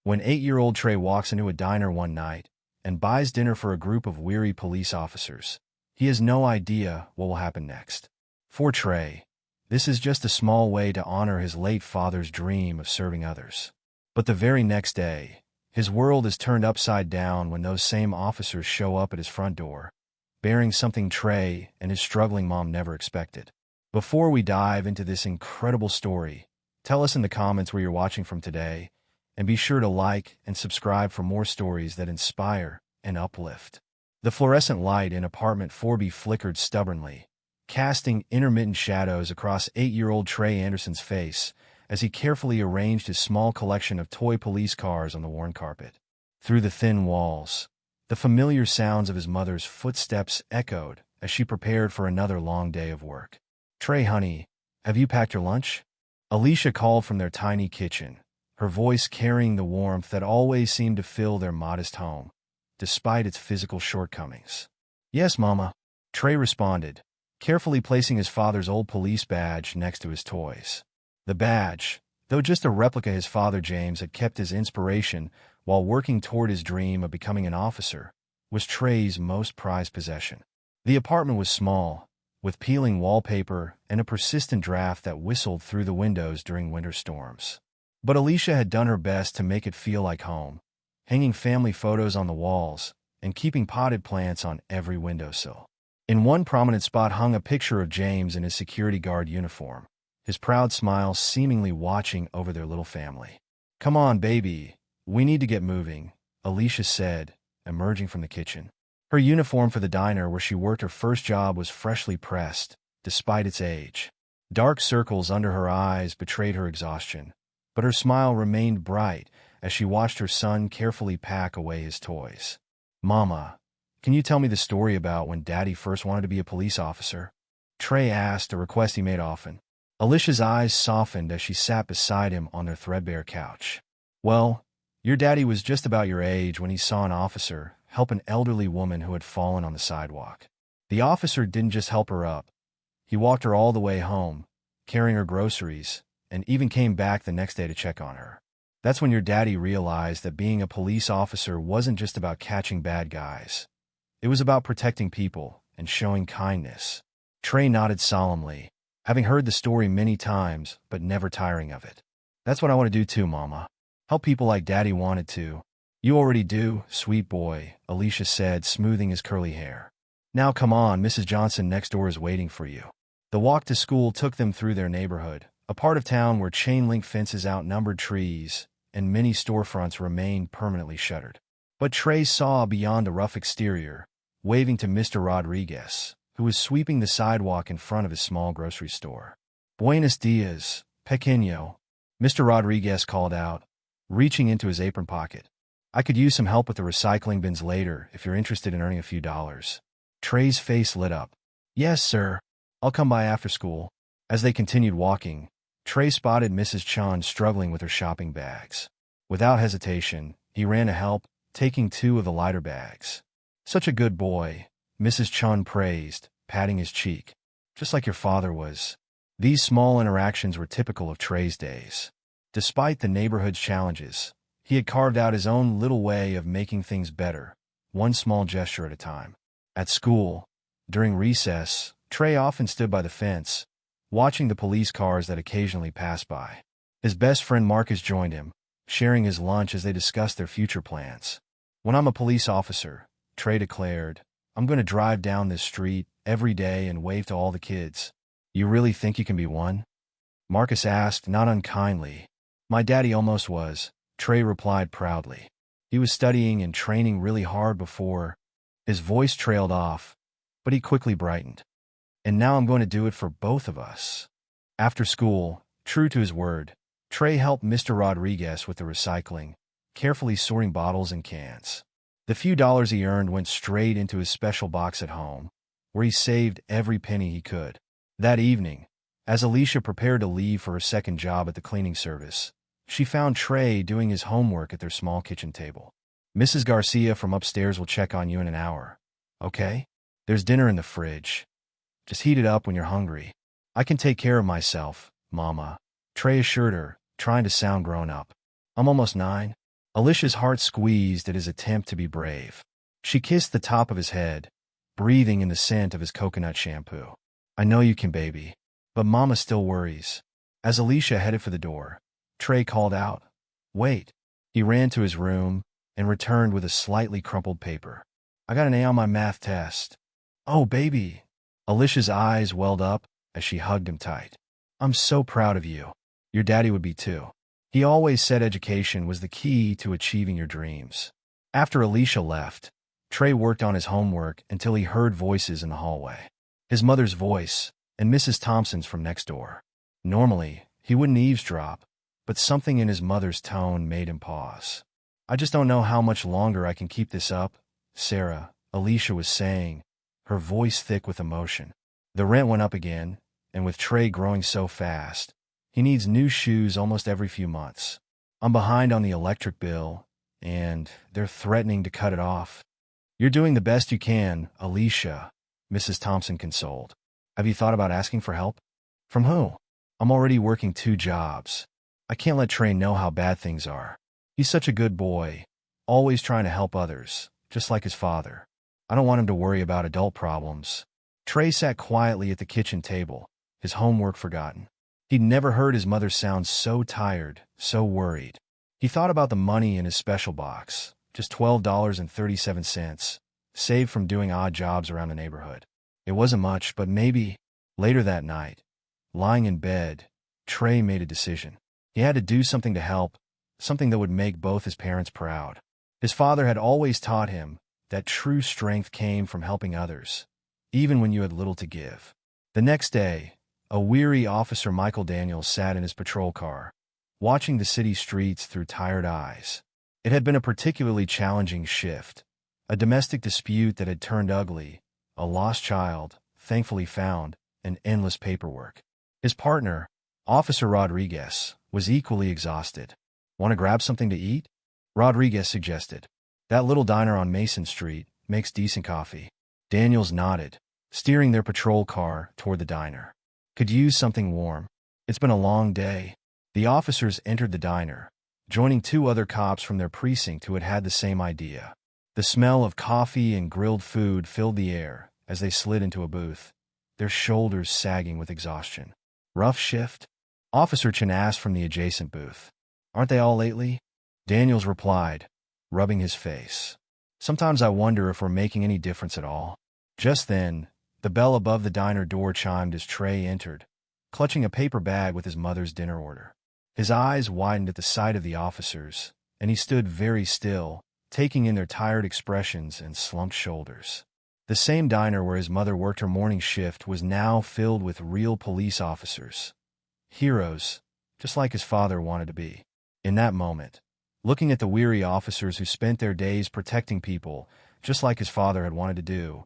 When 8-year-old Trey walks into a diner one night and buys dinner for a group of weary police officers, he has no idea what will happen next. For Trey, this is just a small way to honor his late father's dream of serving others. But the very next day, his world is turned upside down when those same officers show up at his front door, bearing something Trey and his struggling mom never expected. Before we dive into this incredible story, tell us in the comments where you're watching from today, and be sure to like and subscribe for more stories that inspire and uplift. The fluorescent light in apartment 4B flickered stubbornly, casting intermittent shadows across 8-year-old Trey Anderson's face as he carefully arranged his small collection of toy police cars on the worn carpet. Through the thin walls, the familiar sounds of his mother's footsteps echoed as she prepared for another long day of work. "Trey, honey, have you packed your lunch?" Alicia called from their tiny kitchen, her voice carrying the warmth that always seemed to fill their modest home, despite its physical shortcomings. "Yes, Mama," Trey responded, carefully placing his father's old police badge next to his toys. The badge, though just a replica his father James had kept as inspiration while working toward his dream of becoming an officer, was Trey's most prized possession. The apartment was small, with peeling wallpaper and a persistent draft that whistled through the windows during winter storms. But Alicia had done her best to make it feel like home, hanging family photos on the walls and keeping potted plants on every windowsill. In one prominent spot hung a picture of James in his security guard uniform, his proud smile seemingly watching over their little family. "Come on, baby, we need to get moving," Alicia said, emerging from the kitchen. Her uniform for the diner where she worked her first job was freshly pressed, despite its age. Dark circles under her eyes betrayed her exhaustion, but her smile remained bright as she watched her son carefully pack away his toys. "Mama, can you tell me the story about when Daddy first wanted to be a police officer?" Trey asked, a request he made often. Alicia's eyes softened as she sat beside him on their threadbare couch. "Well, your daddy was just about your age when he saw an officer help an elderly woman who had fallen on the sidewalk. The officer didn't just help her up. He walked her all the way home, carrying her groceries, and even came back the next day to check on her. That's when your daddy realized that being a police officer wasn't just about catching bad guys. It was about protecting people and showing kindness." Trey nodded solemnly, having heard the story many times but never tiring of it. "That's what I want to do too, Mama. Help people like Daddy wanted to." "You already do, sweet boy," Alicia said, smoothing his curly hair. "Now come on, Mrs. Johnson next door is waiting for you." The walk to school took them through their neighborhood, a part of town where chain-link fences outnumbered trees and many storefronts remained permanently shuttered. But Trey saw beyond the rough exterior, waving to Mr. Rodriguez, who was sweeping the sidewalk in front of his small grocery store. "Buenos dias, pequeño," Mr. Rodriguez called out, reaching into his apron pocket. "I could use some help with the recycling bins later if you're interested in earning a few dollars." Trey's face lit up. "Yes, sir. I'll come by after school." As they continued walking, Trey spotted Mrs. Chun struggling with her shopping bags. Without hesitation, he ran to help, taking 2 of the lighter bags. "Such a good boy," Mrs. Chun praised, patting his cheek. "Just like your father was." These small interactions were typical of Trey's days. Despite the neighborhood's challenges, he had carved out his own little way of making things better, one small gesture at a time. At school, during recess, Trey often stood by the fence, watching the police cars that occasionally passed by. His best friend Marcus joined him, sharing his lunch as they discussed their future plans. "When I'm a police officer," Trey declared, "I'm going to drive down this street every day and wave to all the kids." "You really think you can be one?" Marcus asked, not unkindly. "My daddy almost was," Trey replied proudly. "He was studying and training really hard before." His voice trailed off, but he quickly brightened. "And now I'm going to do it for both of us." After school, true to his word, Trey helped Mr. Rodriguez with the recycling, carefully sorting bottles and cans. The few dollars he earned went straight into his special box at home, where he saved every penny he could. That evening, as Alicia prepared to leave for her second job at the cleaning service, she found Trey doing his homework at their small kitchen table. "Mrs. Garcia from upstairs will check on you in an hour. Okay? There's dinner in the fridge. Just heat it up when you're hungry." "I can take care of myself, Mama," Trey assured her, trying to sound grown up. "I'm almost 9. Alicia's heart squeezed at his attempt to be brave. She kissed the top of his head, breathing in the scent of his coconut shampoo. I know you can, baby, but Mama still worries. As Alicia headed for the door, Trey called out, "Wait." He ran to his room and returned with a slightly crumpled paper. "I got an A on my math test." "Oh, baby." Alicia's eyes welled up as she hugged him tight. "I'm so proud of you. Your daddy would be too. He always said education was the key to achieving your dreams." After Alicia left, Trey worked on his homework until he heard voices in the hallway. His mother's voice and Mrs. Thompson's from next door. Normally, he wouldn't eavesdrop, but something in his mother's tone made him pause. "I just don't know how much longer I can keep this up, Sarah," Alicia was saying, her voice thick with emotion. "The rent went up again, and with Trey growing so fast, he needs new shoes almost every few months. I'm behind on the electric bill, and they're threatening to cut it off." "You're doing the best you can, Alicia," Mrs. Thompson consoled. "Have you thought about asking for help?" "From who?" "I'm already working 2 jobs. I can't let Trey know how bad things are. He's such a good boy, always trying to help others, just like his father. I don't want him to worry about adult problems." Trey sat quietly at the kitchen table, his homework forgotten. He'd never heard his mother sound so tired, so worried. He thought about the money in his special box, just $12.37, saved from doing odd jobs around the neighborhood. It wasn't much, but maybe. Later that night, lying in bed, Trey made a decision. He had to do something to help, something that would make both his parents proud. His father had always taught him that true strength came from helping others, even when you had little to give. The next day, a weary Officer Michael Daniels sat in his patrol car, watching the city streets through tired eyes. It had been a particularly challenging shift, a domestic dispute that had turned ugly, a lost child, thankfully found, and endless paperwork. His partner, Officer Rodriguez, was equally exhausted. "Want to grab something to eat?" Rodriguez suggested. "That little diner on Mason Street makes decent coffee." Daniels nodded, steering their patrol car toward the diner. "Could use something warm. It's been a long day." The officers entered the diner, joining 2 other cops from their precinct who had had the same idea. The smell of coffee and grilled food filled the air as they slid into a booth, their shoulders sagging with exhaustion. "Rough shift?" Officer Chen asked from the adjacent booth. "Aren't they all lately?" Daniels replied, rubbing his face. "Sometimes I wonder if we're making any difference at all." Just then, the bell above the diner door chimed as Trey entered, clutching a paper bag with his mother's dinner order. His eyes widened at the sight of the officers, and he stood very still, taking in their tired expressions and slumped shoulders. The same diner where his mother worked her morning shift was now filled with real police officers. Heroes, just like his father wanted to be. In that moment, looking at the weary officers who spent their days protecting people, just like his father had wanted to do,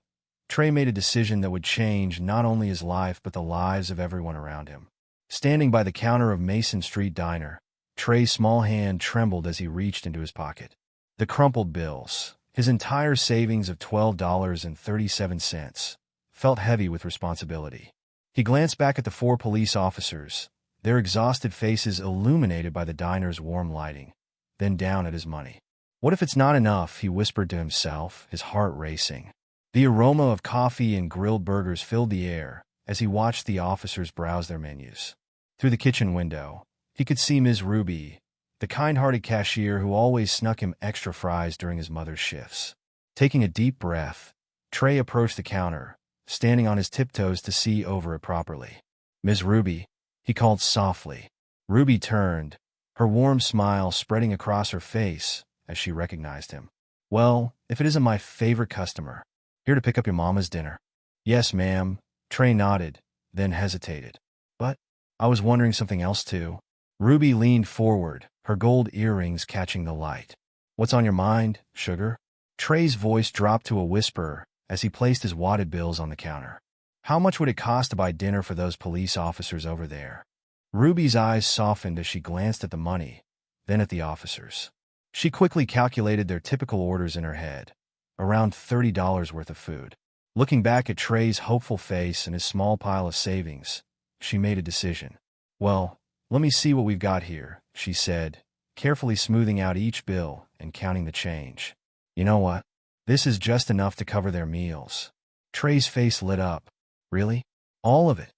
Trey made a decision that would change not only his life but the lives of everyone around him. Standing by the counter of Mason Street Diner, Trey's small hand trembled as he reached into his pocket. The crumpled bills, his entire savings of $12.37, felt heavy with responsibility. He glanced back at the 4 police officers, their exhausted faces illuminated by the diner's warm lighting, then down at his money. "What if it's not enough?" he whispered to himself, his heart racing. The aroma of coffee and grilled burgers filled the air as he watched the officers browse their menus. Through the kitchen window, he could see Ms. Ruby, the kind-hearted cashier who always snuck him extra fries during his mother's shifts. Taking a deep breath, Trey approached the counter, standing on his tiptoes to see over it properly. "Ms. Ruby," he called softly. Ruby turned, her warm smile spreading across her face as she recognized him. "Well, if it isn't my favorite customer. Here to pick up your mama's dinner." "Yes, ma'am," Trey nodded, then hesitated. "But I was wondering something else too." Ruby leaned forward, her gold earrings catching the light. "What's on your mind, sugar?" Trey's voice dropped to a whisper as he placed his wadded bills on the counter. "How much would it cost to buy dinner for those police officers over there?" Ruby's eyes softened as she glanced at the money, then at the officers. She quickly calculated their typical orders in her head, around $30 worth of food. Looking back at Trey's hopeful face and his small pile of savings, she made a decision. "Well, let me see what we've got here," she said, carefully smoothing out each bill and counting the change. You know what? This is just enough to cover their meals. Trey's face lit up. Really? All of it?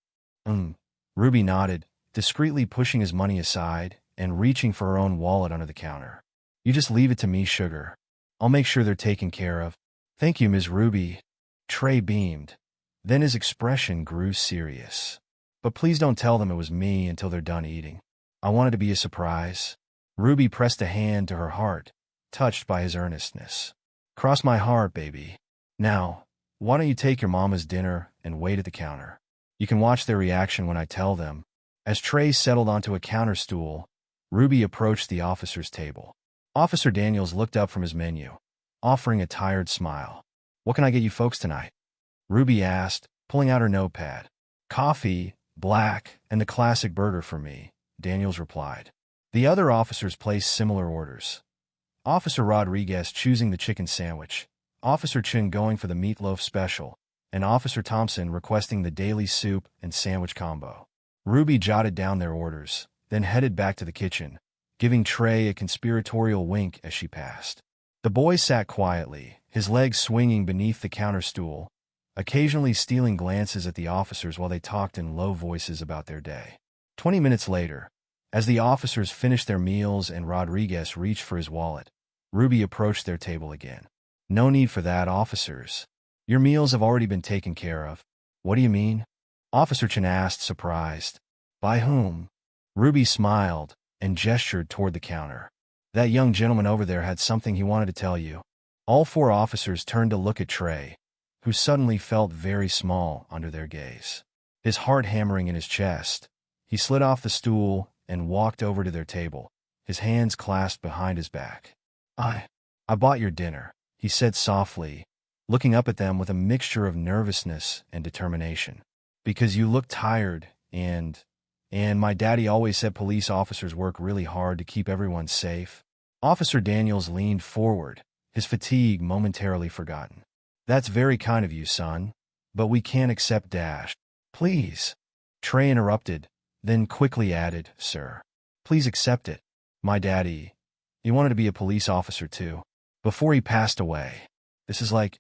Ruby nodded, discreetly pushing his money aside and reaching for her own wallet under the counter. You just leave it to me, sugar. I'll make sure they're taken care of. Thank you, Ms. Ruby. Trey beamed. Then his expression grew serious. But please don't tell them it was me until they're done eating. I want it to be a surprise. Ruby pressed a hand to her heart, touched by his earnestness. Cross my heart, baby. Now, why don't you take your mama's dinner and wait at the counter? You can watch their reaction when I tell them. As Trey settled onto a counter stool, Ruby approached the officer's table. Officer Daniels looked up from his menu, offering a tired smile. What can I get you folks tonight? Ruby asked, pulling out her notepad. Coffee, black, and the classic burger for me, Daniels replied. The other officers placed similar orders. Officer Rodriguez choosing the chicken sandwich, Officer Chin going for the meatloaf special, and Officer Thompson requesting the daily soup and sandwich combo. Ruby jotted down their orders, then headed back to the kitchen, giving Trey a conspiratorial wink as she passed. The boy sat quietly, his legs swinging beneath the counter stool, occasionally stealing glances at the officers while they talked in low voices about their day. 20 minutes later, as the officers finished their meals and Rodriguez reached for his wallet, Ruby approached their table again. No need for that, officers. Your meals have already been taken care of. What do you mean? Officer Chin asked, surprised. By whom? Ruby smiled and gestured toward the counter. That young gentleman over there had something he wanted to tell you. All four officers turned to look at Trey, who suddenly felt very small under their gaze. His heart hammering in his chest, he slid off the stool and walked over to their table, his hands clasped behind his back. I bought your dinner, he said softly, looking up at them with a mixture of nervousness and determination. Because you look tired, and my daddy always said police officers work really hard to keep everyone safe. Officer Daniels leaned forward, his fatigue momentarily forgotten. That's very kind of you, son, but we can't accept Dash. Please. Trey interrupted, then quickly added, sir. Please accept it. My daddy, he wanted to be a police officer too. Before he passed away. This is like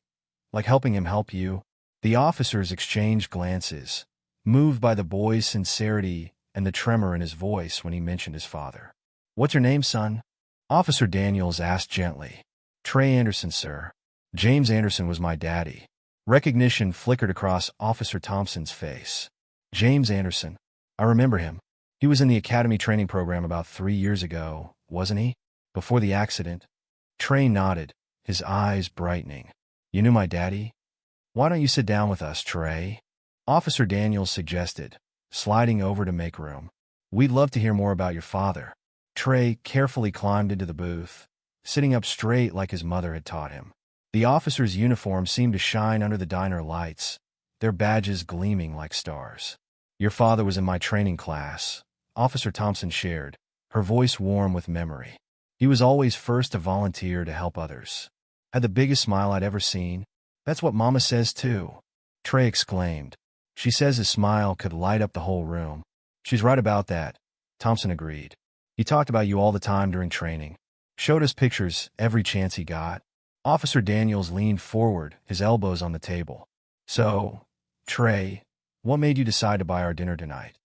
helping him help you. The officers exchanged glances, moved by the boy's sincerity and the tremor in his voice when he mentioned his father. What's your name, son? Officer Daniels asked gently. Trey Anderson, sir. James Anderson was my daddy. Recognition flickered across Officer Thompson's face. James Anderson. I remember him. He was in the academy training program about 3 years ago, wasn't he? Before the accident. Trey nodded, his eyes brightening. You knew my daddy? Why don't you sit down with us, Trey? Officer Daniels suggested, sliding over to make room. We'd love to hear more about your father. Trey carefully climbed into the booth, sitting up straight like his mother had taught him. The officer's uniform seemed to shine under the diner lights, their badges gleaming like stars. Your father was in my training class, Officer Thompson shared, her voice warm with memory. He was always first to volunteer to help others. Had the biggest smile I'd ever seen. That's what Mama says too. Trey exclaimed. She says his smile could light up the whole room. She's right about that, Thompson agreed. He talked about you all the time during training. Showed us pictures every chance he got. Officer Daniels leaned forward, his elbows on the table. So, Trey, what made you decide to buy our dinner tonight?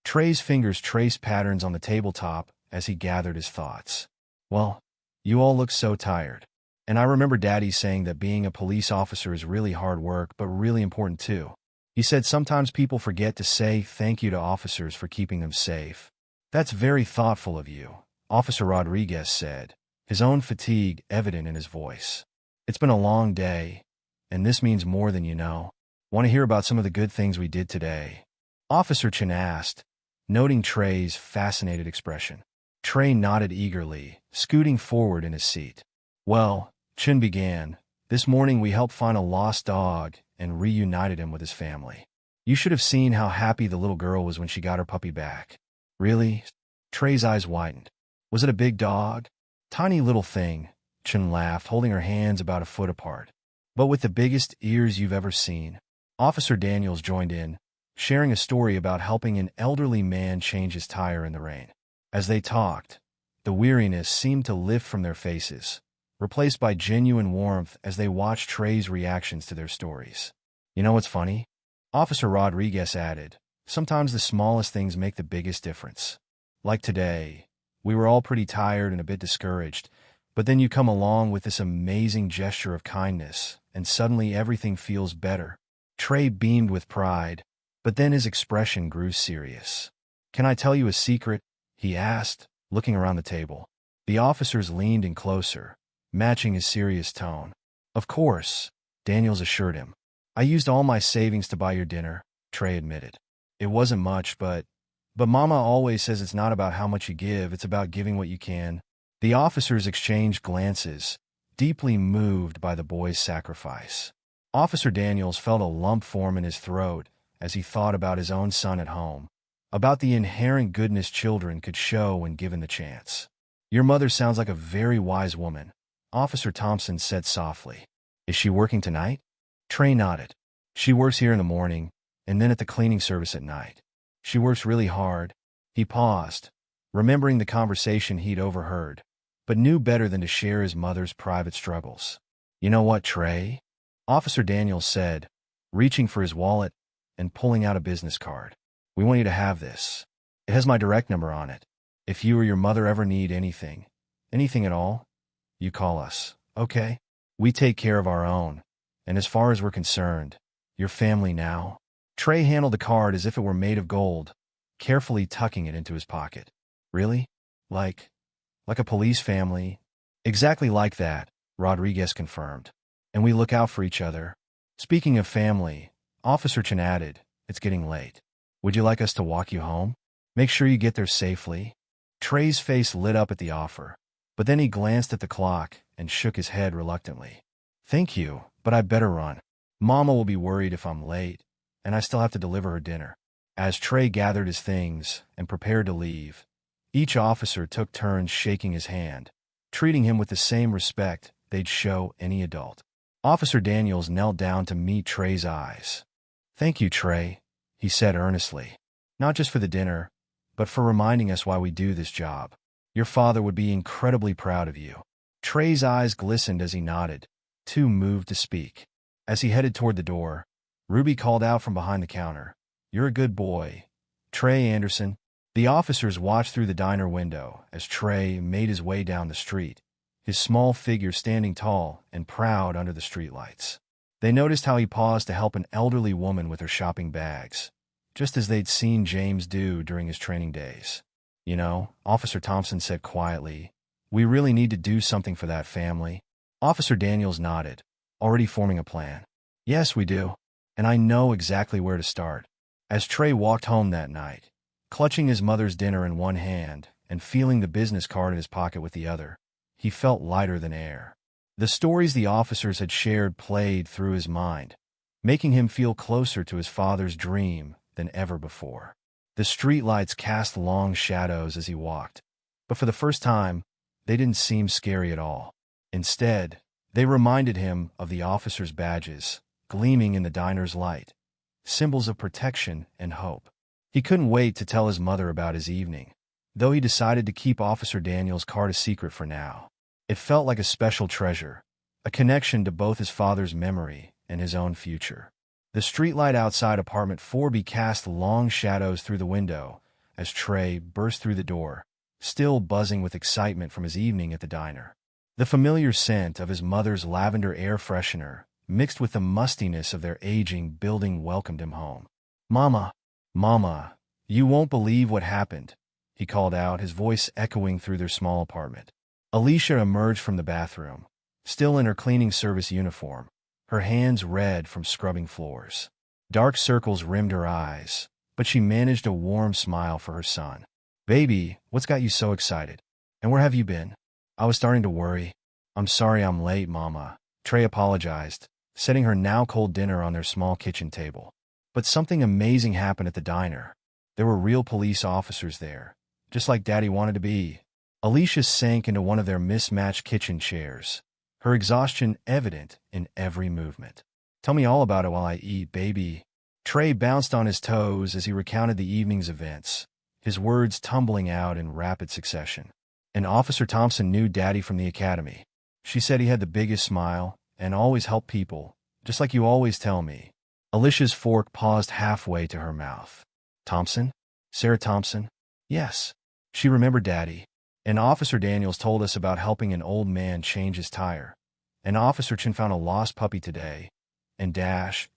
Trey's fingers traced patterns on the tabletop as he gathered his thoughts. Well, you all look so tired. And I remember Daddy saying that being a police officer is really hard work, but really important too. He said sometimes people forget to say thank you to officers for keeping them safe. That's very thoughtful of you, Officer Rodriguez said, his own fatigue evident in his voice. It's been a long day, and this means more than you know. Want to hear about some of the good things we did today? Officer Chin asked, noting Trey's fascinated expression. Trey nodded eagerly, scooting forward in his seat. Well, Chin began, this morning we helped find a lost dog and reunited him with his family. You should have seen how happy the little girl was when she got her puppy back. Really? Trey's eyes widened. Was it a big dog? Tiny little thing, Chin laughed, holding her hands about a foot apart. But with the biggest ears you've ever seen. Officer Daniels joined in, sharing a story about helping an elderly man change his tire in the rain. As they talked, The weariness seemed to lift from their faces, replaced by genuine warmth as they watched Trey's reactions to their stories. You know what's funny? Officer Rodriguez added, sometimes the smallest things make the biggest difference. Like today, we were all pretty tired and a bit discouraged, but then you come along with this amazing gesture of kindness, and suddenly everything feels better. Trey beamed with pride, but then his expression grew serious. Can I tell you a secret? He asked, looking around the table. The officers leaned in closer, matching his serious tone. Of course, Daniels assured him. I used all my savings to buy your dinner, Trey admitted. It wasn't much, but Mama always says it's not about how much you give, it's about giving what you can. The officers exchanged glances, deeply moved by the boy's sacrifice. Officer Daniels felt a lump form in his throat as he thought about his own son at home, about the inherent goodness children could show when given the chance. Your mother sounds like a very wise woman, Officer Thompson said softly. Is she working tonight? Trey nodded. She works here in the morning, and then at the cleaning service at night. She works really hard. He paused, remembering the conversation he'd overheard, but knew better than to share his mother's private struggles. You know what, Trey? Officer Daniels said, reaching for his wallet and pulling out a business card. We want you to have this. It has my direct number on it. If you or your mother ever need anything at all, you call us, okay? We take care of our own, and as far as we're concerned, you're family now. Trey handled the card as if it were made of gold, carefully tucking it into his pocket. Really? Like a police family? Exactly like that, Rodriguez confirmed. And we look out for each other. Speaking of family, Officer Chen added, it's getting late. Would you like us to walk you home? Make sure you get there safely. Trey's face lit up at the offer, but then he glanced at the clock and shook his head reluctantly. Thank you, but I'd better run. Mama will be worried if I'm late, and I still have to deliver her dinner. As Trey gathered his things and prepared to leave, each officer took turns shaking his hand, treating him with the same respect they'd show any adult. Officer Daniels knelt down to meet Trey's eyes. Thank you, Trey, he said earnestly. Not just for the dinner, but for reminding us why we do this job. Your father would be incredibly proud of you. Trey's eyes glistened as he nodded, too moved to speak. As he headed toward the door, Ruby called out from behind the counter, You're a good boy, Trey Anderson. The officers watched through the diner window as Trey made his way down the street, his small figure standing tall and proud under the streetlights. They noticed how he paused to help an elderly woman with her shopping bags, just as they'd seen James do during his training days. You know, Officer Thompson said quietly, we really need to do something for that family. Officer Daniels nodded, already forming a plan. Yes, we do. And I know exactly where to start. As Trey walked home that night, clutching his mother's dinner in one hand and feeling the business card in his pocket with the other, he felt lighter than air. The stories the officers had shared played through his mind, making him feel closer to his father's dream than ever before. The streetlights cast long shadows as he walked, but for the first time, they didn't seem scary at all. Instead, they reminded him of the officers' badges, gleaming in the diner's light, symbols of protection and hope. He couldn't wait to tell his mother about his evening, though he decided to keep Officer Daniels' card a secret for now. It felt like a special treasure, a connection to both his father's memory and his own future. The streetlight outside apartment 4B cast long shadows through the window as Trey burst through the door, still buzzing with excitement from his evening at the diner. The familiar scent of his mother's lavender air freshener, mixed with the mustiness of their aging building, welcomed him home. Mama, you won't believe what happened, he called out, his voice echoing through their small apartment. Alicia emerged from the bathroom, still in her cleaning service uniform, her hands red from scrubbing floors. Dark circles rimmed her eyes, but she managed a warm smile for her son. Baby, what's got you so excited? And where have you been? I was starting to worry. I'm sorry I'm late, Mama. Trey apologized, setting her now cold dinner on their small kitchen table. But something amazing happened at the diner. There were real police officers there, just like Daddy wanted to be. Alicia sank into one of their mismatched kitchen chairs, her exhaustion evident in every movement. Tell me all about it while I eat, baby. Trey bounced on his toes as he recounted the evening's events, his words tumbling out in rapid succession. And Officer Thompson knew Daddy from the academy. She said he had the biggest smile and always helped people, just like you always tell me. Alicia's fork paused halfway to her mouth. Thompson? Sarah Thompson? Yes. She remembered Daddy. And Officer Daniels told us about helping an old man change his tire. And Officer Chin found a lost puppy today. And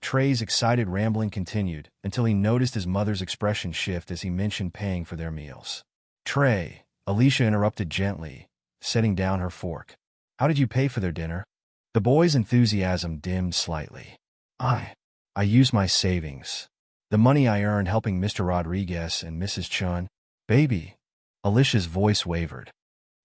Trey's excited rambling continued until he noticed his mother's expression shift as he mentioned paying for their meals. Trey, Alicia interrupted gently, setting down her fork. How did you pay for their dinner? The boy's enthusiasm dimmed slightly. I used my savings. The money I earned helping Mr. Rodriguez and Mrs. Chun. Baby. Alicia's voice wavered.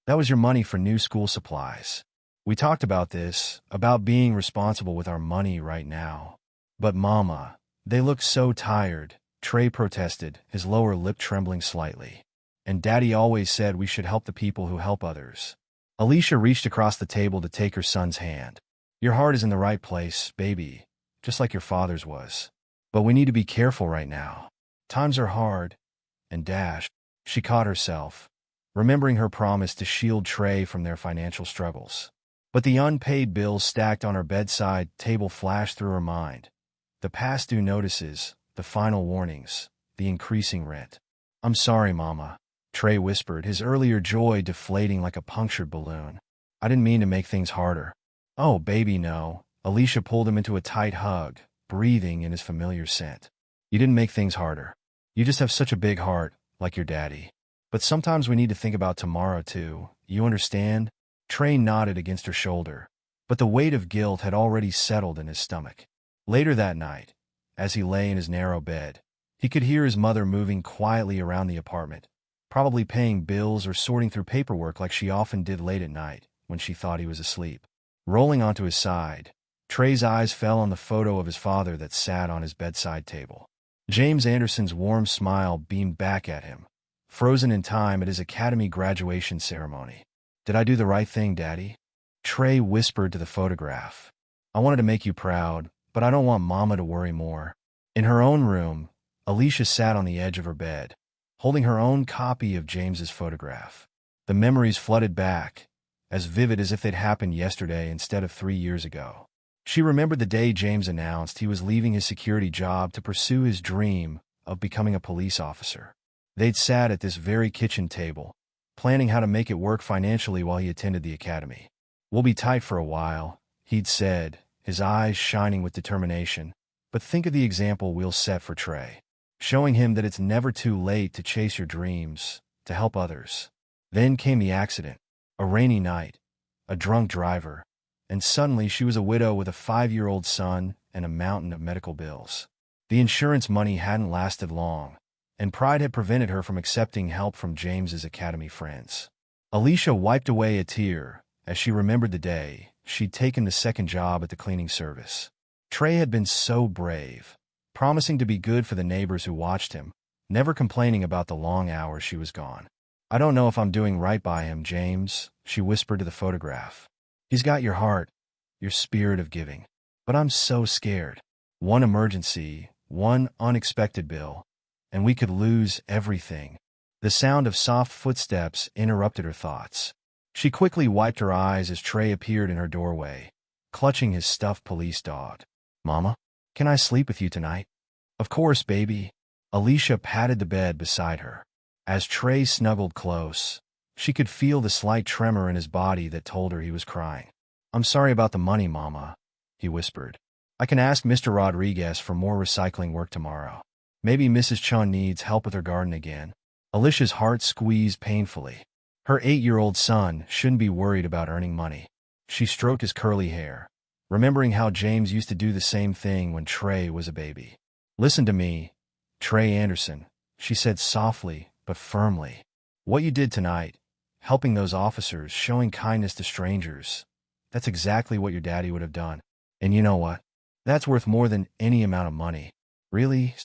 That was your money for new school supplies. We talked about this, about being responsible with our money right now. But Mama, they look so tired, Trey protested, his lower lip trembling slightly. And Daddy always said we should help the people who help others. Alicia reached across the table to take her son's hand. Your heart is in the right place, baby, just like your father's was. But we need to be careful right now. Times are hard. And she caught herself, remembering her promise to shield Trey from their financial struggles. But the unpaid bills stacked on her bedside table flashed through her mind. The past due notices, the final warnings, the increasing rent. I'm sorry, Mama, Trey whispered, his earlier joy deflating like a punctured balloon. I didn't mean to make things harder. Oh, baby, no. Alicia pulled him into a tight hug, breathing in his familiar scent. You didn't make things harder. You just have such a big heart, like your daddy. But sometimes we need to think about tomorrow, too. You understand? Trey nodded against her shoulder, but the weight of guilt had already settled in his stomach. Later that night, as he lay in his narrow bed, he could hear his mother moving quietly around the apartment, probably paying bills or sorting through paperwork like she often did late at night when she thought he was asleep. Rolling onto his side, Trey's eyes fell on the photo of his father that sat on his bedside table. James Anderson's warm smile beamed back at him, frozen in time at his academy graduation ceremony. Did I do the right thing, Daddy? Trey whispered to the photograph. I wanted to make you proud, but I don't want Mama to worry more. In her own room, Alicia sat on the edge of her bed, holding her own copy of James's photograph. The memories flooded back, as vivid as if they'd happened yesterday instead of 3 years ago. She remembered the day James announced he was leaving his security job to pursue his dream of becoming a police officer. They'd sat at this very kitchen table, planning how to make it work financially while he attended the academy. We'll be tight for a while, he'd said, his eyes shining with determination. But think of the example we'll set for Trey, showing him that it's never too late to chase your dreams, to help others. Then came the accident, a rainy night, a drunk driver, and suddenly she was a widow with a 5-year-old son and a mountain of medical bills. The insurance money hadn't lasted long, and pride had prevented her from accepting help from James's academy friends. Alicia wiped away a tear as she remembered the day she'd taken the second job at the cleaning service. Trey had been so brave, promising to be good for the neighbors who watched him, never complaining about the long hours she was gone. I don't know if I'm doing right by him, James, she whispered to the photograph. He's got your heart, your spirit of giving. But I'm so scared. One emergency, one unexpected bill, and we could lose everything. The sound of soft footsteps interrupted her thoughts. She quickly wiped her eyes as Trey appeared in her doorway, clutching his stuffed police dog. Mama, can I sleep with you tonight? Of course, baby. Alicia patted the bed beside her. As Trey snuggled close, she could feel the slight tremor in his body that told her he was crying. I'm sorry about the money, Mama, he whispered. I can ask Mr. Rodriguez for more recycling work tomorrow. Maybe Mrs. Chun needs help with her garden again. Alicia's heart squeezed painfully. Her 8-year-old son shouldn't be worried about earning money. She stroked his curly hair, remembering how James used to do the same thing when Trey was a baby. Listen to me, Trey Anderson, she said softly but firmly. What you did tonight, helping those officers, showing kindness to strangers, that's exactly what your daddy would have done. And you know what? That's worth more than any amount of money. Really?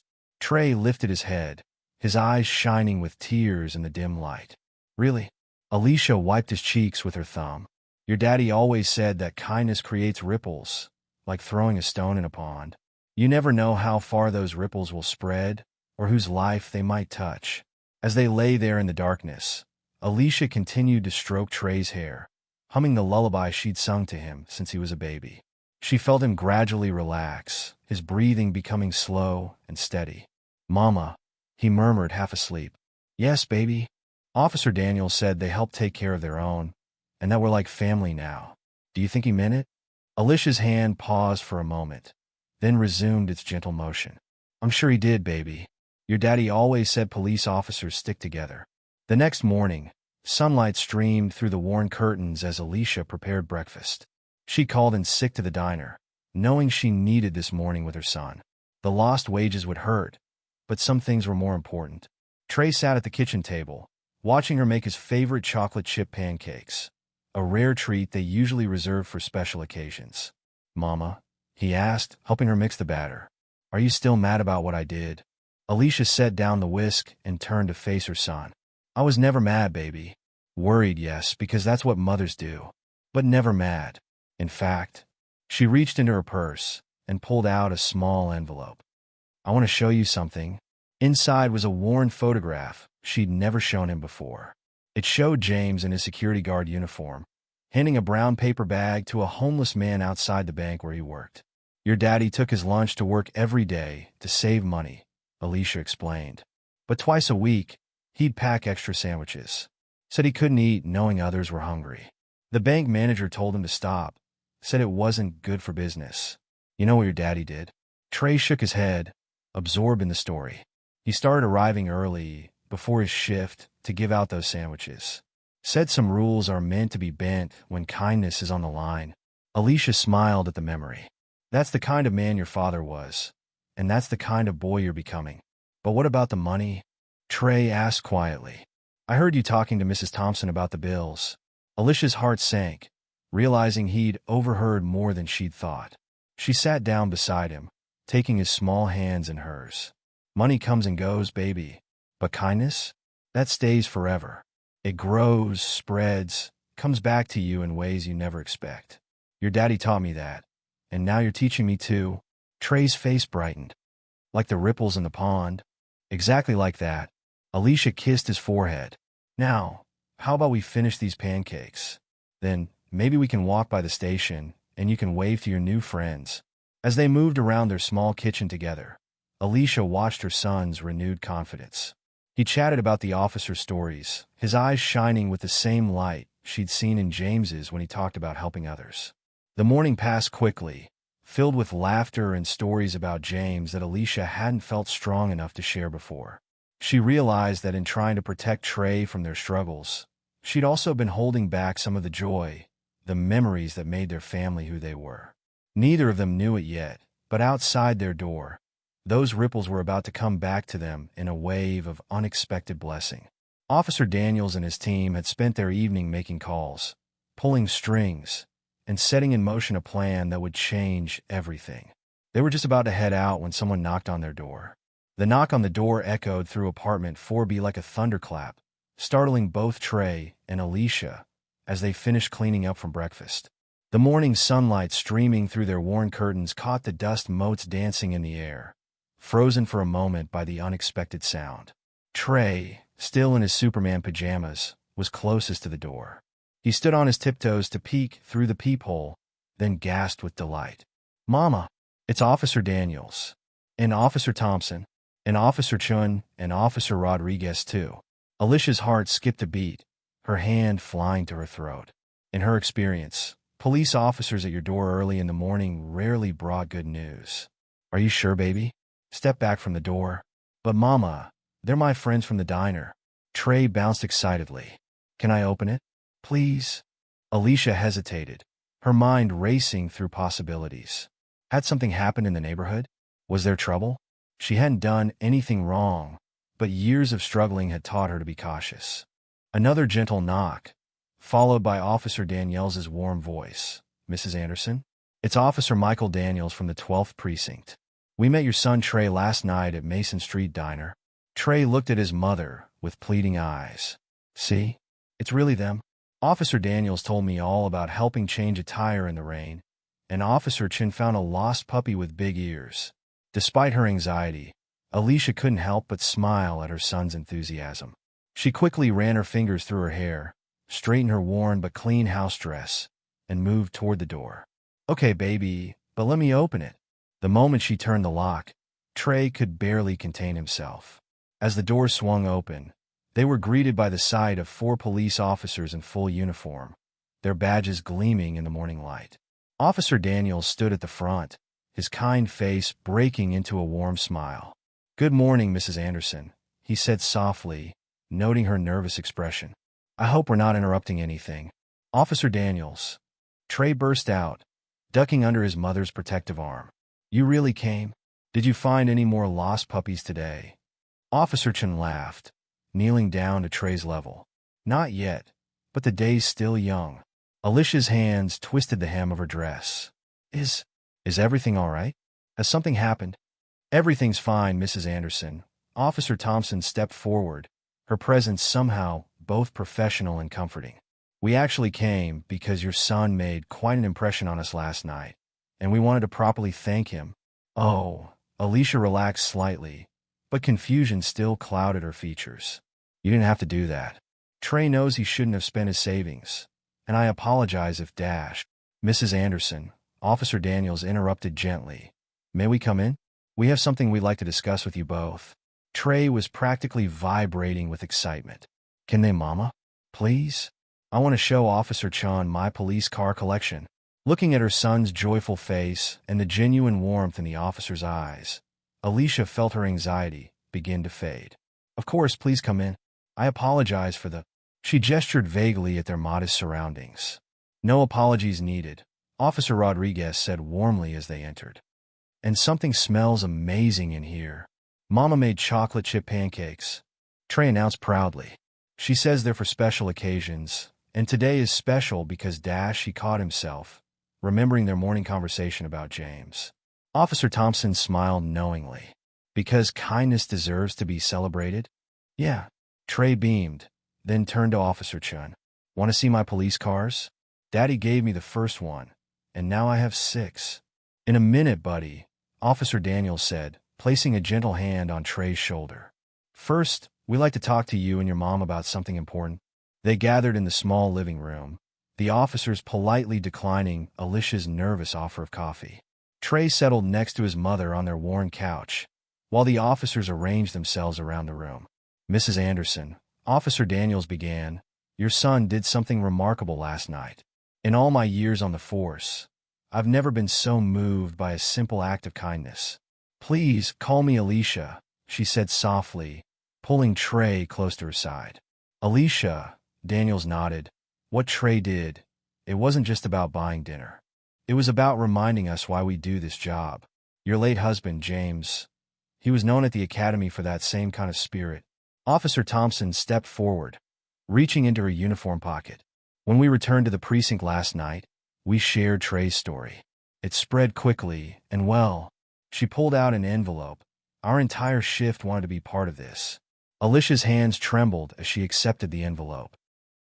Trey lifted his head, his eyes shining with tears in the dim light. Really? Alicia wiped his cheeks with her thumb. Your daddy always said that kindness creates ripples, like throwing a stone in a pond. You never know how far those ripples will spread, or whose life they might touch. As they lay there in the darkness, Alicia continued to stroke Trey's hair, humming the lullaby she'd sung to him since he was a baby. She felt him gradually relax, his breathing becoming slow and steady. "Mama," he murmured, half asleep. "Yes, baby." Officer Daniels said they helped take care of their own, and that we're like family now. Do you think he meant it? Alicia's hand paused for a moment, then resumed its gentle motion. "I'm sure he did, baby. Your daddy always said police officers stick together." The next morning, sunlight streamed through the worn curtains as Alicia prepared breakfast. She called in sick to the diner, knowing she needed this morning with her son. The lost wages would hurt, but some things were more important. Trey sat at the kitchen table, watching her make his favorite chocolate chip pancakes, a rare treat they usually reserve for special occasions. "Mama," he asked, helping her mix the batter, "are you still mad about what I did?" Alicia set down the whisk and turned to face her son. "I was never mad, baby. Worried, yes, because that's what mothers do, but never mad. In fact," she reached into her purse and pulled out a small envelope. "I want to show you something." Inside was a worn photograph she'd never shown him before. It showed James in his security guard uniform, handing a brown paper bag to a homeless man outside the bank where he worked. "Your daddy took his lunch to work every day to save money," Alicia explained. "But twice a week, he'd pack extra sandwiches. Said he couldn't eat knowing others were hungry. The bank manager told him to stop, said it wasn't good for business. You know what your daddy did?" Trey shook his head, absorbed in the story. "He started arriving early, before his shift, to give out those sandwiches. Said some rules are meant to be bent when kindness is on the line." Alicia smiled at the memory. "That's the kind of man your father was, and that's the kind of boy you're becoming." "But what about the money?" Trey asked quietly. "I heard you talking to Mrs. Thompson about the bills." Alicia's heart sank, realizing he'd overheard more than she'd thought. She sat down beside him, taking his small hands in hers. "Money comes and goes, baby. But kindness? That stays forever. It grows, spreads, comes back to you in ways you never expect. Your daddy taught me that, and now you're teaching me too." Trey's face brightened. "Like the ripples in the pond?" "Exactly like that." Alicia kissed his forehead. "Now, how about we finish these pancakes? Then maybe we can walk by the station, and you can wave to your new friends." As they moved around their small kitchen together, Alicia watched her son's renewed confidence. He chatted about the officer's stories, his eyes shining with the same light she'd seen in James's when he talked about helping others. The morning passed quickly, filled with laughter and stories about James that Alicia hadn't felt strong enough to share before. She realized that in trying to protect Trey from their struggles, she'd also been holding back some of the joy, the memories that made their family who they were. Neither of them knew it yet, but outside their door, those ripples were about to come back to them in a wave of unexpected blessing. Officer Daniels and his team had spent their evening making calls, pulling strings, and setting in motion a plan that would change everything. They were just about to head out when someone knocked on their door. The knock on the door echoed through apartment 4B like a thunderclap, startling both Trey and Alicia as they finished cleaning up from breakfast. The morning sunlight streaming through their worn curtains caught the dust motes dancing in the air, frozen for a moment by the unexpected sound. Trey, still in his Superman pajamas, was closest to the door. He stood on his tiptoes to peek through the peephole, then gasped with delight. "Mama, it's Officer Daniels. And Officer Thompson. And Officer Chun, and Officer Rodriguez, too." Alicia's heart skipped a beat, her hand flying to her throat. In her experience, police officers at your door early in the morning rarely brought good news. "Are you sure, baby?" Step back from the door. "But Mama, they're my friends from the diner." Trey bounced excitedly. "Can I open it? Please?" Alicia hesitated, her mind racing through possibilities. Had something happened in the neighborhood? Was there trouble? She hadn't done anything wrong, but years of struggling had taught her to be cautious. Another gentle knock, followed by Officer Daniels' warm voice. "Mrs. Anderson? It's Officer Michael Daniels from the 12th Precinct. We met your son Trey last night at Mason Street Diner." Trey looked at his mother with pleading eyes. "See? It's really them. Officer Daniels told me all about helping change a tire in the rain, and Officer Chin found a lost puppy with big ears." Despite her anxiety, Alicia couldn't help but smile at her son's enthusiasm. She quickly ran her fingers through her hair, straightened her worn but clean house dress, and moved toward the door. "Okay, baby, but let me open it." The moment she turned the lock, Trey could barely contain himself. As the door swung open, they were greeted by the sight of 4 police officers in full uniform, their badges gleaming in the morning light. Officer Daniels stood at the front, his kind face breaking into a warm smile. "Good morning, Mrs. Anderson," he said softly, noting her nervous expression. "I hope we're not interrupting anything." "Officer Daniels," Trey burst out, ducking under his mother's protective arm. "You really came? Did you find any more lost puppies today?" Officer Chen laughed, kneeling down to Trey's level. "Not yet, but the day's still young." Alicia's hands twisted the hem of her dress. Is everything all right? Has something happened?" "Everything's fine, Mrs. Anderson." Officer Thompson stepped forward, her presence somehow both professional and comforting. "We actually came because your son made quite an impression on us last night, and we wanted to properly thank him." "Oh," Alicia relaxed slightly, but confusion still clouded her features. "You didn't have to do that. Trey knows he shouldn't have spent his savings, and I apologize if dash." "Mrs. Anderson," Officer Daniels interrupted gently. "May we come in? We have something we'd like to discuss with you both." Trey was practically vibrating with excitement. "Can they, Mama? Please? I want to show Officer Chan my police car collection." Looking at her son's joyful face and the genuine warmth in the officer's eyes, Alicia felt her anxiety begin to fade. "Of course, please come in. I apologize for the—" She gestured vaguely at their modest surroundings. "No apologies needed," Officer Rodriguez said warmly as they entered. "And something smells amazing in here. Mama made chocolate chip pancakes," Trey announced proudly. "She says they're for special occasions, and today is special because he caught himself, remembering their morning conversation about James." Officer Thompson smiled knowingly. "Because kindness deserves to be celebrated?" "Yeah." Trey beamed, then turned to Officer Chun. "Want to see my police cars? Daddy gave me the first one, and now I have 6. "In a minute, buddy," Officer Daniels said, placing a gentle hand on Trey's shoulder. "First, we'd like to talk to you and your mom about something important." They gathered in the small living room, the officers politely declining Alicia's nervous offer of coffee. Trey settled next to his mother on their worn couch, while the officers arranged themselves around the room. "Mrs. Anderson," Officer Daniels began, "your son did something remarkable last night. In all my years on the force, I've never been so moved by a simple act of kindness." "Please call me Alicia," she said softly, pulling Trey close to her side. "Alicia," Daniels nodded. "What Trey did, it wasn't just about buying dinner. It was about reminding us why we do this job. Your late husband, James, he was known at the academy for that same kind of spirit." Officer Thompson stepped forward, reaching into her uniform pocket. "When we returned to the precinct last night, we shared Trey's story. It spread quickly, and well, she pulled out an envelope. Our entire shift wanted to be part of this." Alicia's hands trembled as she accepted the envelope.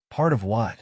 "Part of what?"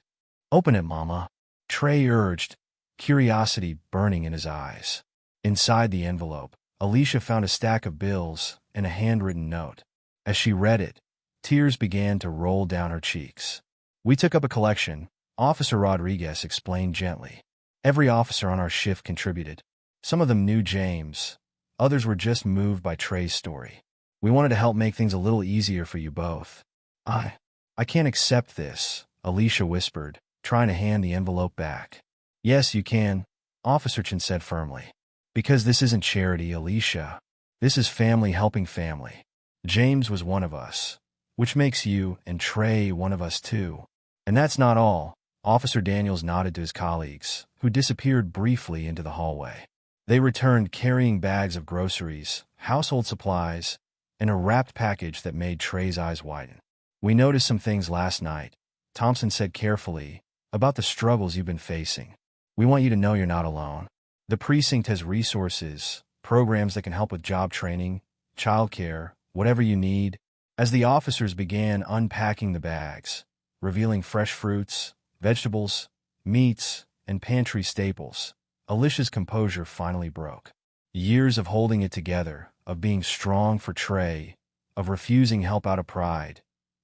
"Open it, Mama," Trey urged, curiosity burning in his eyes. Inside the envelope, Alicia found a stack of bills and a handwritten note. As she read it, tears began to roll down her cheeks. "We took up a collection," Officer Rodriguez explained gently. "Every officer on our shift contributed. Some of them knew James, others were just moved by Trey's story. We wanted to help make things a little easier for you both." I can't accept this," Alicia whispered, trying to hand the envelope back. "Yes, you can," Officer Chen said firmly. "Because this isn't charity, Alicia. This is family helping family. James was one of us, which makes you and Trey one of us too. And that's not all." Officer Daniels nodded to his colleagues, who disappeared briefly into the hallway. They returned carrying bags of groceries, household supplies, and a wrapped package that made Trey's eyes widen. "We noticed some things last night," Thompson said carefully, "about the struggles you've been facing. We want you to know you're not alone. The precinct has resources, programs that can help with job training, childcare, whatever you need." As the officers began unpacking the bags, revealing fresh fruits, vegetables, meats, and pantry staples, Alicia's composure finally broke. Years of holding it together, of being strong for Trey, of refusing help out of pride,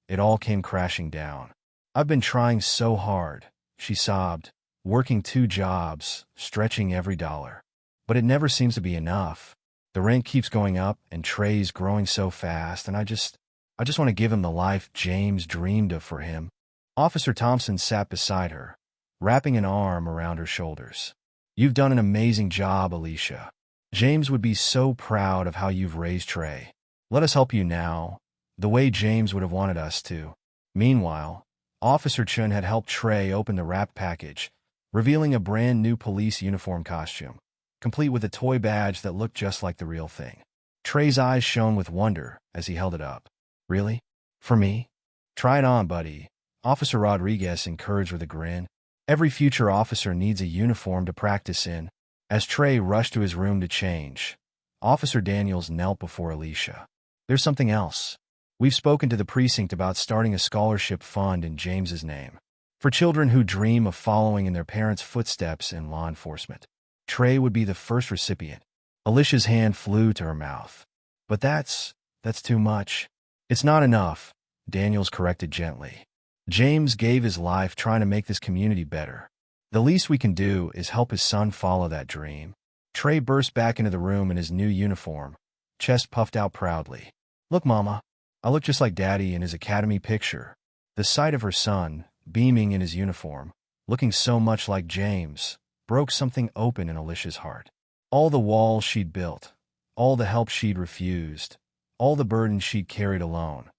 it all came crashing down. I've been trying so hard, she sobbed, working 2 jobs, stretching every dollar. But it never seems to be enough. The rent keeps going up and Trey's growing so fast, and I just want to give him the life James dreamed of for him. Officer Thompson sat beside her, wrapping an arm around her shoulders. You've done an amazing job, Alicia. James would be so proud of how you've raised Trey. Let us help you now, the way James would have wanted us to. Meanwhile, Officer Chun had helped Trey open the wrapped package, revealing a brand new police uniform costume, complete with a toy badge that looked just like the real thing. Trey's eyes shone with wonder as he held it up. Really? For me? Try it on, buddy, Officer Rodriguez encouraged with a grin. Every future officer needs a uniform to practice in. As Trey rushed to his room to change, Officer Daniels knelt before Alicia. There's something else. We've spoken to the precinct about starting a scholarship fund in James's name for children who dream of following in their parents' footsteps in law enforcement. Trey would be the first recipient. Alicia's hand flew to her mouth. But that's too much. It's not enough, Daniels corrected gently. James gave his life trying to make this community better. The least we can do is help his son follow that dream. Trey burst back into the room in his new uniform, chest puffed out proudly. Look, Mama, I look just like Daddy in his academy picture. The sight of her son, beaming in his uniform, looking so much like James, broke something open in Alicia's heart. All the walls she'd built, all the help she'd refused, all the burden she'd carried alone,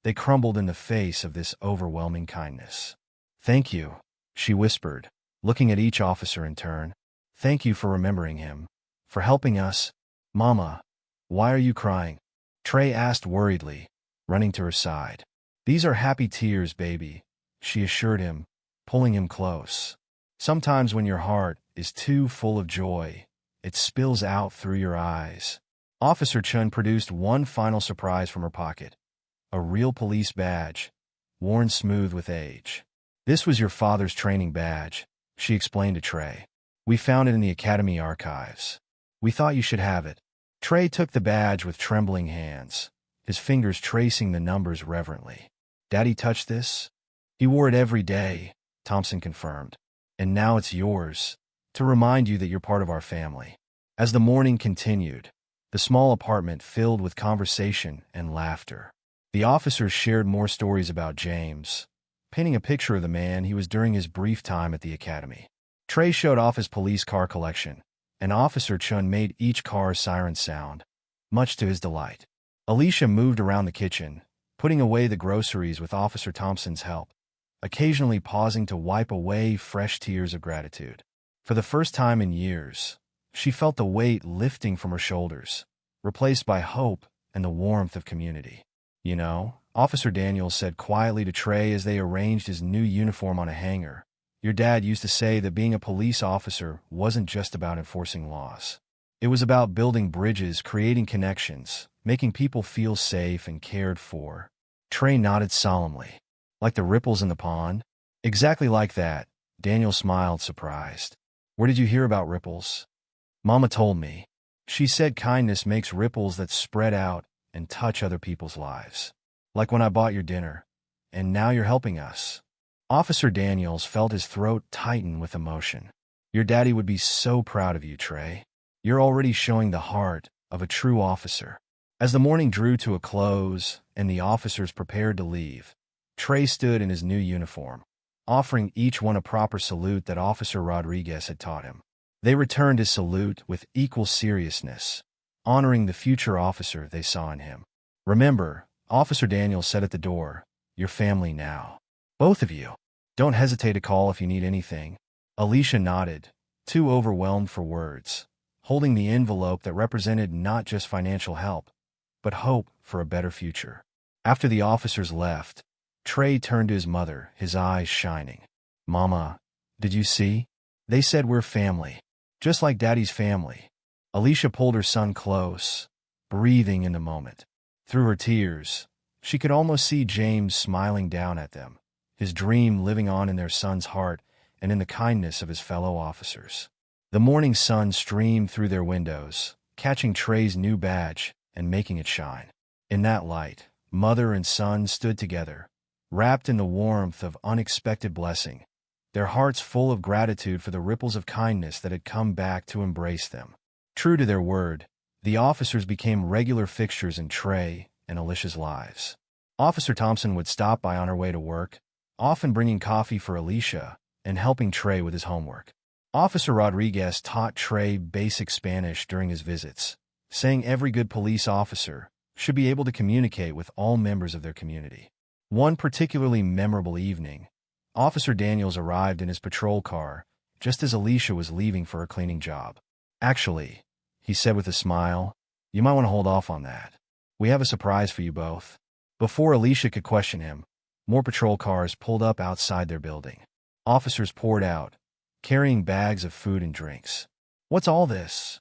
they crumbled in the face of this overwhelming kindness. Thank you, she whispered, looking at each officer in turn. Thank you for remembering him, for helping us. Mama, why are you crying? Trey asked worriedly, running to her side. These are happy tears, baby, she assured him, pulling him close. Sometimes when your heart is too full of joy, it spills out through your eyes. Officer Chun produced one final surprise from her pocket. A real police badge, worn smooth with age. This was your father's training badge, she explained to Trey. We found it in the academy archives. We thought you should have it. Trey took the badge with trembling hands, his fingers tracing the numbers reverently. Daddy touched this? He wore it every day, Thompson confirmed. And now it's yours, to remind you that you're part of our family. As the morning continued, the small apartment filled with conversation and laughter. The officers shared more stories about James, painting a picture of the man he was during his brief time at the academy. Trey showed off his police car collection, and Officer Chun made each car's siren sound, much to his delight. Alicia moved around the kitchen, putting away the groceries with Officer Thompson's help, occasionally pausing to wipe away fresh tears of gratitude. For the first time in years, she felt the weight lifting from her shoulders, replaced by hope and the warmth of community. You know, Officer Daniels said quietly to Trey as they arranged his new uniform on a hanger, your dad used to say that being a police officer wasn't just about enforcing laws. It was about building bridges, creating connections, making people feel safe and cared for. Trey nodded solemnly. Like the ripples in the pond? Exactly like that, Daniel smiled, surprised. Where did you hear about ripples? Mama told me. She said kindness makes ripples that spread out and touch other people's lives. Like when I bought your dinner, and now you're helping us. Officer Daniels felt his throat tighten with emotion. Your daddy would be so proud of you, Trey. You're already showing the heart of a true officer. As the morning drew to a close and the officers prepared to leave, Trey stood in his new uniform, offering each one a proper salute that Officer Rodriguez had taught him. They returned his salute with equal seriousness, honoring the future officer they saw in him. Remember, Officer Daniels said at the door, your family now. Both of you. Don't hesitate to call if you need anything. Alicia nodded, too overwhelmed for words, holding the envelope that represented not just financial help, but hope for a better future. After the officers left, Trey turned to his mother, his eyes shining. Mama, did you see? They said we're family, just like Daddy's family. Alicia pulled her son close, breathing in the moment. Through her tears, she could almost see James smiling down at them, his dream living on in their son's heart and in the kindness of his fellow officers. The morning sun streamed through their windows, catching Trey's new badge and making it shine. In that light, mother and son stood together, wrapped in the warmth of unexpected blessing, their hearts full of gratitude for the ripples of kindness that had come back to embrace them. True to their word, the officers became regular fixtures in Trey and Alicia's lives. Officer Thompson would stop by on her way to work, often bringing coffee for Alicia and helping Trey with his homework. Officer Rodriguez taught Trey basic Spanish during his visits, saying every good police officer should be able to communicate with all members of their community. One particularly memorable evening, Officer Daniels arrived in his patrol car just as Alicia was leaving for her cleaning job. "Actually," he said with a smile, "you might want to hold off on that. We have a surprise for you both." Before Alicia could question him, more patrol cars pulled up outside their building. Officers poured out, carrying bags of food and drinks. "What's all this?"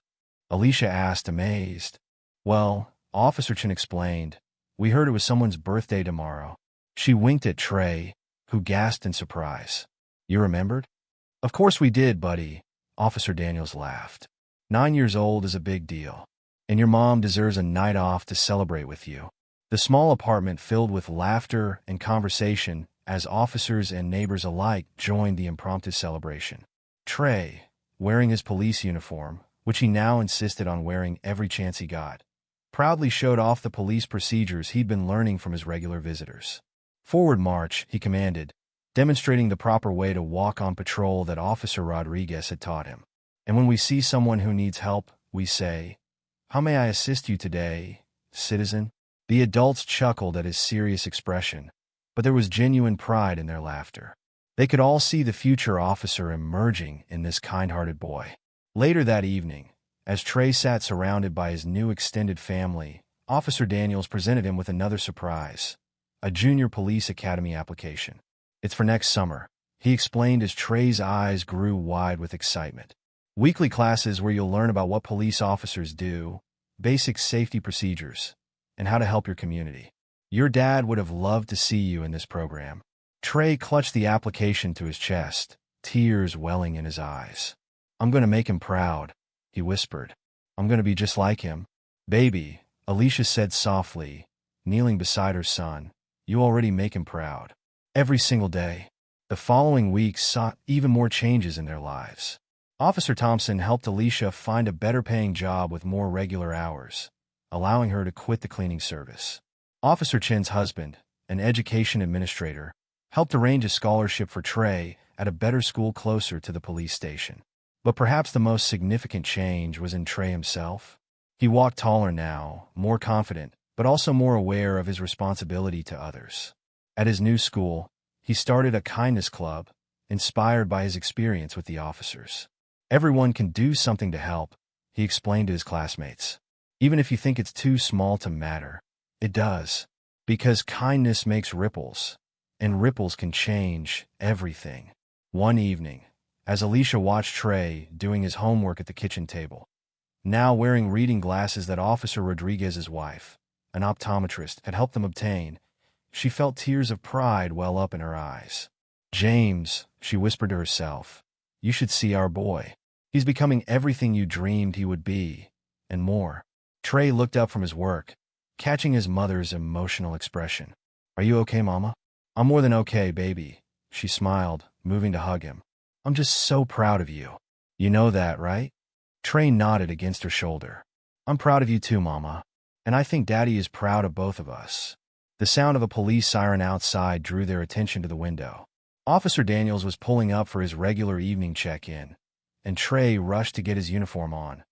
Alicia asked, amazed. "Well," Officer Chen explained, "we heard it was someone's birthday tomorrow." She winked at Trey, who gasped in surprise. "You remembered?" "Of course we did, buddy," Officer Daniels laughed. 9 years old is a big deal, and your mom deserves a night off to celebrate with you." The small apartment filled with laughter and conversation as officers and neighbors alike joined the impromptu celebration. Trey, wearing his police uniform, which he now insisted on wearing every chance he got, proudly showed off the police procedures he'd been learning from his regular visitors. "Forward march," he commanded, demonstrating the proper way to walk on patrol that Officer Rodriguez had taught him. "And when we see someone who needs help, we say, 'How may I assist you today, citizen?'" The adults chuckled at his serious expression, but there was genuine pride in their laughter. They could all see the future officer emerging in this kind-hearted boy. Later that evening, as Trey sat surrounded by his new extended family, Officer Daniels presented him with another surprise, a junior police academy application. "It's for next summer," he explained as Trey's eyes grew wide with excitement. "Weekly classes where you'll learn about what police officers do, basic safety procedures, and how to help your community. Your dad would have loved to see you in this program." Trey clutched the application to his chest, tears welling in his eyes. "I'm going to make him proud," he whispered. "I'm going to be just like him." "Baby," Alicia said softly, kneeling beside her son, "you already make him proud. Every single day." The following weeks saw even more changes in their lives. Officer Thompson helped Alicia find a better-paying job with more regular hours, allowing her to quit the cleaning service. Officer Chen's husband, an education administrator, helped arrange a scholarship for Trey at a better school closer to the police station. But perhaps the most significant change was in Trey himself. He walked taller now, more confident, but also more aware of his responsibility to others. At his new school, he started a kindness club, inspired by his experience with the officers. "Everyone can do something to help," he explained to his classmates. "Even if you think it's too small to matter, it does. Because kindness makes ripples, and ripples can change everything." One evening, as Alicia watched Trey doing his homework at the kitchen table, now wearing reading glasses that Officer Rodriguez's wife, an optometrist, had helped them obtain, she felt tears of pride well up in her eyes. "James," she whispered to herself, "you should see our boy. He's becoming everything you dreamed he would be, and more." Trey looked up from his work, catching his mother's emotional expression. "Are you okay, Mama?" "I'm more than okay, baby," she smiled, moving to hug him. "I'm just so proud of you. You know that, right?" Trey nodded against her shoulder. "I'm proud of you too, Mama. And I think Daddy is proud of both of us." The sound of a police siren outside drew their attention to the window. Officer Daniels was pulling up for his regular evening check-in, and Trey rushed to get his uniform on,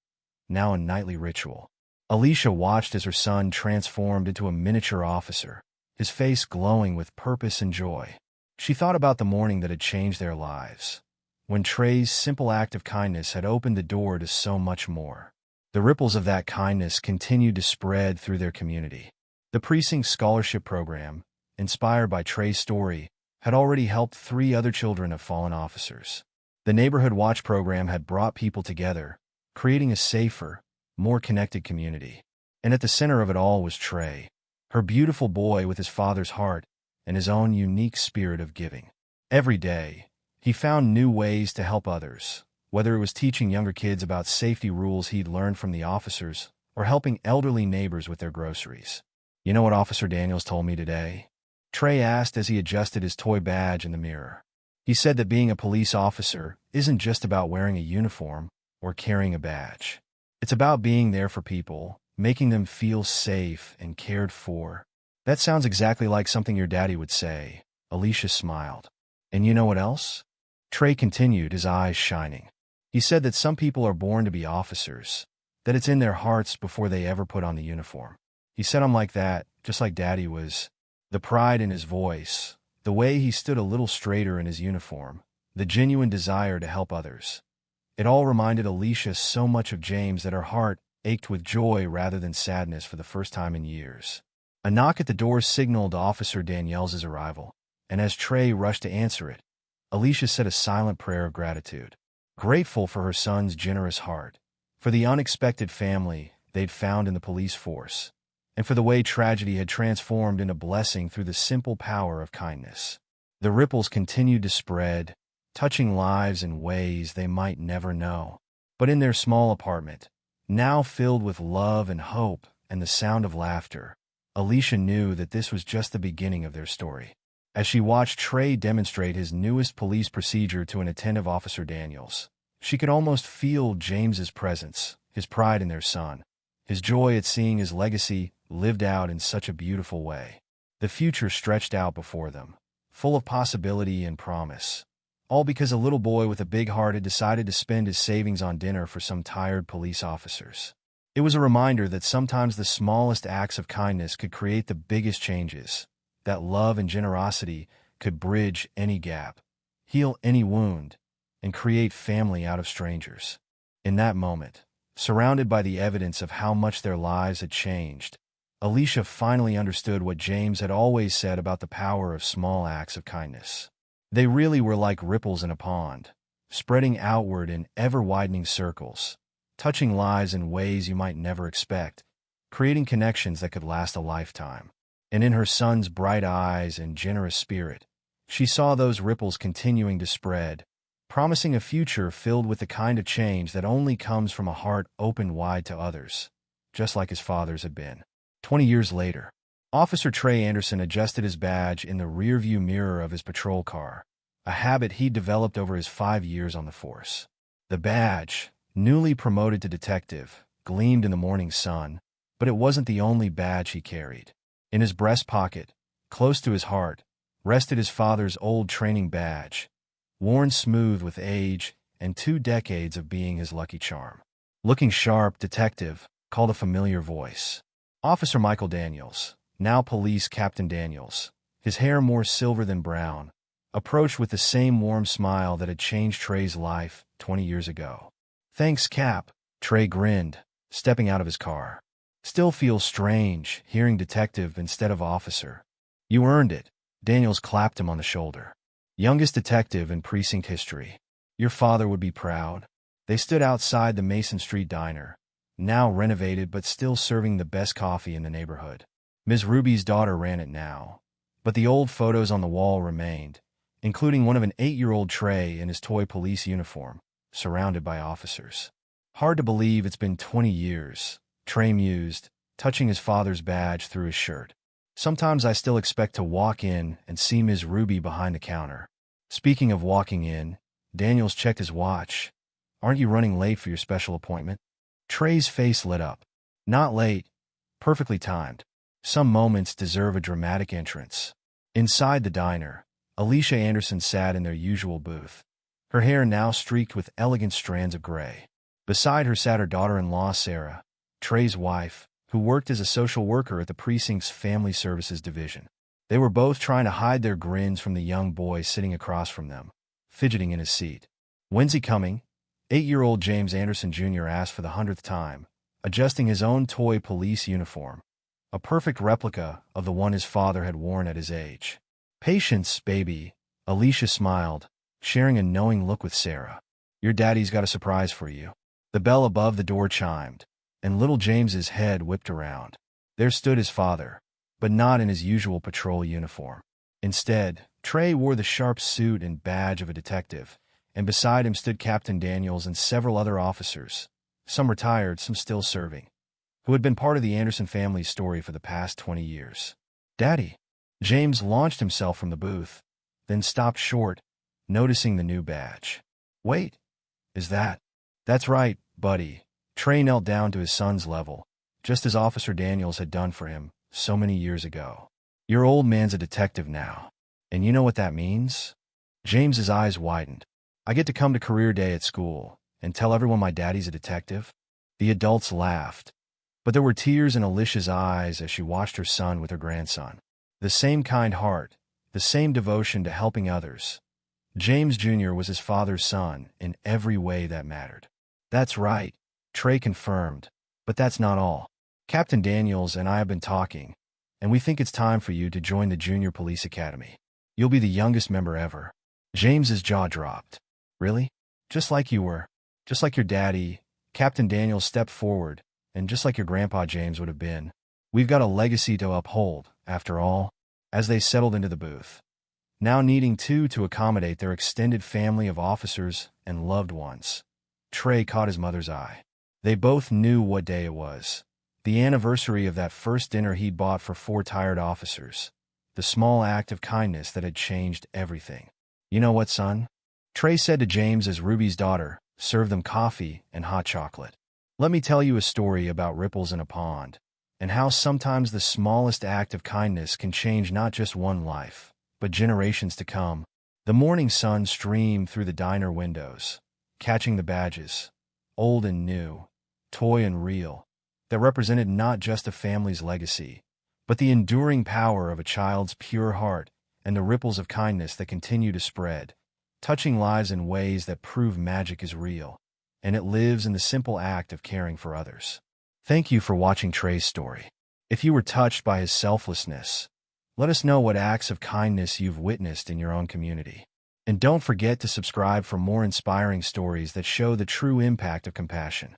now a nightly ritual. Alicia watched as her son transformed into a miniature officer, his face glowing with purpose and joy. She thought about the morning that had changed their lives, when Trey's simple act of kindness had opened the door to so much more. The ripples of that kindness continued to spread through their community. The precinct scholarship program, inspired by Trey's story, had already helped 3 other children of fallen officers. The neighborhood watch program had brought people together, creating a safer, more connected community. And at the center of it all was Trey, her beautiful boy with his father's heart and his own unique spirit of giving. Every day, he found new ways to help others, whether it was teaching younger kids about safety rules he'd learned from the officers or helping elderly neighbors with their groceries. "You know what Officer Daniels told me today?" Trey asked as he adjusted his toy badge in the mirror. He said that being a police officer isn't just about wearing a uniform or carrying a badge. It's about being there for people, making them feel safe and cared for. That sounds exactly like something your daddy would say. Alicia smiled. And you know what else? Trey continued, his eyes shining. He said that some people are born to be officers, that it's in their hearts before they ever put on the uniform. He said I'm like that, just like Daddy was. The pride in his voice, the way he stood a little straighter in his uniform, the genuine desire to help others. It all reminded Alicia so much of James that her heart ached with joy rather than sadness for the first time in years. A knock at the door signaled Officer Danielle's arrival, and as Trey rushed to answer it, Alicia said a silent prayer of gratitude, grateful for her son's generous heart, for the unexpected family they'd found in the police force, and for the way tragedy had transformed into blessing through the simple power of kindness. The ripples continued to spread, touching lives in ways they might never know. But in their small apartment, now filled with love and hope and the sound of laughter, Alicia knew that this was just the beginning of their story. As she watched Trey demonstrate his newest police procedure to an attentive Officer Daniels, she could almost feel James's presence, his pride in their son, his joy at seeing his legacy lived out in such a beautiful way. The future stretched out before them, full of possibility and promise, all because a little boy with a big heart had decided to spend his savings on dinner for some tired police officers. It was a reminder that sometimes the smallest acts of kindness could create the biggest changes, that love and generosity could bridge any gap, heal any wound, and create family out of strangers. In that moment, surrounded by the evidence of how much their lives had changed, Alicia finally understood what James had always said about the power of small acts of kindness. They really were like ripples in a pond, spreading outward in ever-widening circles, touching lives in ways you might never expect, creating connections that could last a lifetime. And in her son's bright eyes and generous spirit, she saw those ripples continuing to spread, promising a future filled with the kind of change that only comes from a heart opened wide to others, just like his father's had been. 20 years later, Officer Trey Anderson adjusted his badge in the rearview mirror of his patrol car, a habit he'd developed over his 5 years on the force. The badge, newly promoted to detective, gleamed in the morning sun, but it wasn't the only badge he carried. In his breast pocket, close to his heart, rested his father's old training badge, worn smooth with age and 2 decades of being his lucky charm. Looking sharp, Detective called a familiar voice. Officer Michael Daniels, now Police Captain Daniels, his hair more silver than brown, approached with the same warm smile that had changed Trey's life 20 years ago. Thanks, Cap, Trey grinned, stepping out of his car. Still feels strange hearing detective instead of officer. You earned it. Daniels clapped him on the shoulder. Youngest detective in precinct history. Your father would be proud. They stood outside the Mason Street diner, now renovated but still serving the best coffee in the neighborhood. Ms. Ruby's daughter ran it now, but the old photos on the wall remained, including one of an 8-year-old Trey in his toy police uniform, surrounded by officers. Hard to believe it's been 20 years. Trey mused, touching his father's badge through his shirt. Sometimes I still expect to walk in and see Ms. Ruby behind the counter. Speaking of walking in, Daniels checked his watch. Aren't you running late for your special appointment? Trey's face lit up. Not late. Perfectly timed. Some moments deserve a dramatic entrance. Inside the diner, Alicia Anderson sat in their usual booth, her hair now streaked with elegant strands of gray. Beside her sat her daughter-in-law, Sarah, Trey's wife, who worked as a social worker at the precinct's Family Services Division. They were both trying to hide their grins from the young boy sitting across from them, fidgeting in his seat. When's he coming? 8-year-old James Anderson Jr. asked for the 100th time, adjusting his own toy police uniform, a perfect replica of the one his father had worn at his age. Patience, baby, Alicia smiled, sharing a knowing look with Sarah. Your daddy's got a surprise for you. The bell above the door chimed, and little James's head whipped around. There stood his father, but not in his usual patrol uniform. Instead, Trey wore the sharp suit and badge of a detective, and beside him stood Captain Daniels and several other officers, some retired, some still serving, who had been part of the Anderson family's story for the past 20 years. Daddy, James launched himself from the booth, then stopped short, noticing the new badge. Wait, is that? That's right, buddy. Trey knelt down to his son's level, just as Officer Daniels had done for him so many years ago. Your old man's a detective now. And you know what that means? James's eyes widened. I get to come to career day at school and tell everyone my daddy's a detective? The adults laughed, but there were tears in Alicia's eyes as she watched her son with her grandson. The same kind heart, the same devotion to helping others. James Jr. was his father's son in every way that mattered. That's right, Trey confirmed, but that's not all. Captain Daniels and I have been talking, and we think it's time for you to join the Junior Police Academy. You'll be the youngest member ever. James's jaw dropped. Really? Just like you were. Just like your daddy. Captain Daniels stepped forward, and just like your grandpa James would have been. We've got a legacy to uphold, after all. As they settled into the booth, now needing to accommodate their extended family of officers and loved ones, Trey caught his mother's eye. They both knew what day it was. The anniversary of that first dinner he'd bought for 4 tired officers. The small act of kindness that had changed everything. You know what, son? Trey said to James as Ruby's daughter served them coffee and hot chocolate. Let me tell you a story about ripples in a pond, and how sometimes the smallest act of kindness can change not just one life, but generations to come. The morning sun streamed through the diner windows, catching the badges, old and new, toy and real, that represented not just a family's legacy, but the enduring power of a child's pure heart and the ripples of kindness that continue to spread, touching lives in ways that prove magic is real, and it lives in the simple act of caring for others. Thank you for watching Trey's story. If you were touched by his selflessness, let us know what acts of kindness you've witnessed in your own community. And don't forget to subscribe for more inspiring stories that show the true impact of compassion.